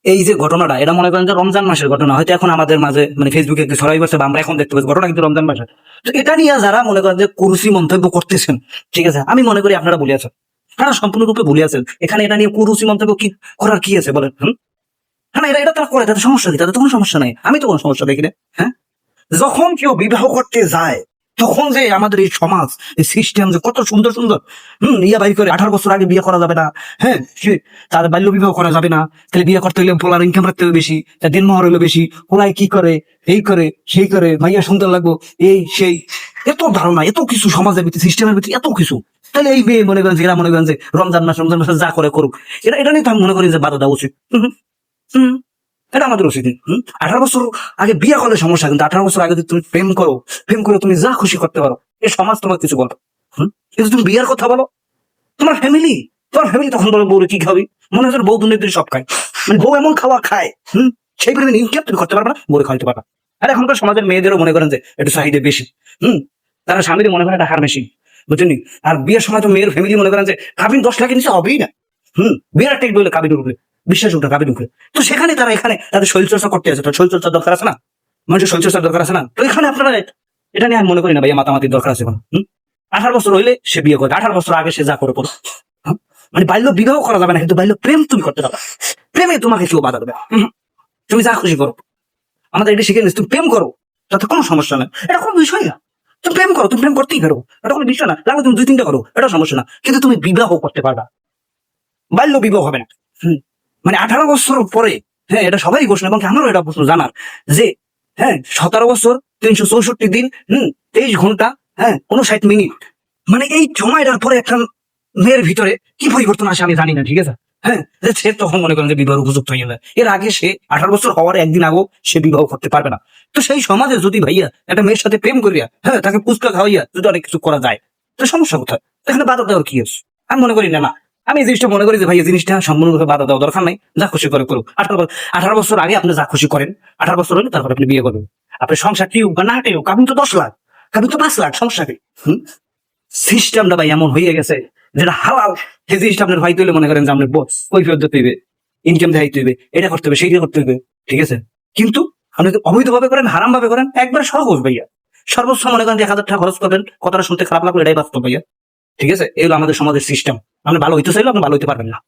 এই যে ঘটনাটা, এটা মনে করেন যে রমজান মাসের ঘটনা, হয়তো এখন আমাদের মাঝে মানে ফেসবুকে একটু ছড়াই পড়ছে বা আমরা এখন দেখতে পাচ্ছি, ঘটনা কিন্তু রমজান মাসের। তো এটা নিয়ে যারা মনে করেন যে কুরুচি মন্তব্য করতেছেন, ঠিক আছে, আমি মনে করি আপনারা ভুলে আছেন, আপনারা সম্পূর্ণরূপে ভুলে আছেন। এখানে এটা নিয়ে কুরুচি মন্তব্য কি করার কি আছে বলেন? হ্যাঁ, এটা এটা তারা করে, তাদের সমস্যা কি? তাদের তো কোনো সমস্যা নাই, আমি তো কোনো সমস্যা দেখি না। হ্যাঁ, যখন কেউ বিবাহ করতে যায়, তখন যে আমাদের এই সমাজ, এই সিস্টেম যে কত সুন্দর সুন্দর ইয়া বাই করে, 18 বছর আগে বিয়ে করা যাবে না, হ্যাঁ, তার বাল্য বিবাহ করা যাবে না, তাহলে বিয়ে করতে হলে পোলার ইনকাম রাখতে হবে বেশি, তার দিনমহর হলো বেশি, পোলায় কি করে, এই করে সেই করে, মাইয়া সুন্দর লাগবো, এই সেই, এত ধারণা, এত কিছু সমাজের ভিতরে, সিস্টেমের ভিতরে এত কিছু। তাহলে এই মেয়ে মনে করেন যে এরা মনে করেন যে রমজান মাসে যা করে করুক, এটা নিয়ে তো আমি মনে করি যে বাধা দেওয়া উচিত। হম এটা আমাদের উচিত। 18 বছর আগে বিয়ে করলে সমস্যা, কিন্তু 18 বছর আগে যদি তুমি প্রেম করে তুমি যা খুশি করতে পারো, এই সমাজ তোমার কিছু বলো। কিন্তু তুমি বিয়ের কথা বলো, তোমার ফ্যামিলি তখন বলো বউ কি খাবি, মনে হয় বউ দুর্নীতির সব খায়, মানে বউ এমন খাওয়া খায়, সেই পরিমাণ ইনকাম তুমি করতে পারবে না, বউ খাওয়াতে পারবা। আর এখনকার সমাজের মেয়েদেরও মনে করেন যে একটু চাহিদা বেশি, তারা স্বামীর মনে করেন টাকার মেশিন, বুঝছেন? আর বিয়ের সময় তো মেয়ের ফ্যামিলি মনে করেন যে কাবিন 10 লাখের নিচে হবেই না। বিয়ের একটা বলে কাবিন উঠবে, বিশ্বাস উঠে কাবিন উঠবে। তো সেখানে তারা এখানে তাদের শরীর চর্চা করতে আছে, তার শরীর চর্চার দরকার আছে না, মানুষের শরীর চর্চার দরকার আছে না। তো এখানে আপনারা এটা নিয়ে আমি মনে করি না ভাইয়া মাতামাতির দরকার আছে। 18 বছর হইলে সে বিয়ে করে, 18 বছর আগে সে যা করে করো। মানে বাল্য বিবাহ করা যাবে না, কিন্তু বাল্য প্রেম তুমি করতে পারবে, প্রেমে তোমাকে কেউ বাধা দেবে। তুমি যা খুশি করো, আমাদের এটা শিখে নিস, তুমি প্রেম করো, তাতে কোনো সমস্যা নেই, এটা কোনো বিষয় না। তুমি প্রেম করো, তুমি প্রেম করতেই পারো, এটা কোনো বিষয় না, লাগলে তুমি 2-3টা করো, এটা সমস্যা না, কিন্তু তুমি বিবাহ করতে পারবা, বাল্য বিবাহ হবে না। মানে 18 বছর পরে, হ্যাঁ, এটা সবাই ঘোষণা, এবং আমারও এটা প্রশ্ন জানার যে, হ্যাঁ, 17 বছর 364 দিন, 23 ঘন্টা, হ্যাঁ, 59 মিনিট, মানে এই সময়টার পরে একটা মেয়ের ভিতরে কি পরিবর্তন আসে আমি জানি না, ঠিক আছে। হ্যাঁ, যে সে তখন মনে করেন যে বিবাহ উপযুক্ত হয়ে যায়, এর আগে সে 18 বছর হওয়ার একদিন আগেও সে বিবাহ করতে পারবে না। তো সেই সমাজে যদি ভাইয়া একটা মেয়ের সাথে প্রেম করিয়া, হ্যাঁ, তাকে পুচকা খাওয়াইয়া যদি অনেক কিছু করা যায়, তো সমস্যা কোথায়? এখানে বাধা দেওয়ার কি আছে? আমি মনে করি না, না, আমি এই জিনিসটা মনে করি যে ভাই এই জিনিসটা সম্পূর্ণভাবে বাধা দেওয়া দরকার নাই, যা খুশি করে করুক। 18 বছর আগে আপনি যা খুশি করেন, 18 বছর হলে তারপর আপনি বিয়ে করবেন। আপনি সংসার টিউক বা না টিউক, আপনি তো 10 লাখ, আপনি তো 5 লাখ, সমস্যা কি? সিস্টেমটা ভাই এমন হয়ে গেছে, যেটা হালাল সেই জিনিসটা আপনার ভাই তৈলে মনে করেন যে আপনার বস কৈফিয়ত দিতে হইবে, ইনকাম দেখাইতে হইবে, এটা করতে হবে সেইটা করতে হইবে, ঠিক আছে। কিন্তু আপনি যদি অবৈধ ভাবে করেন, হারাম ভাবে করেন, একবার সহজ ভাইয়া, সর্বোচ্চ মনে করেন 1,000 টাকা খরচ করবেন, কথাটা শুনতে খারাপ লাগলো, এটাই বাস্তব ভাইয়া, ঠিক আছে। এগুলো আমাদের সমাজের সিস্টেম। আপনি ভালো হইতে চাইলে আপনি ভালো হইতে পারবেন না।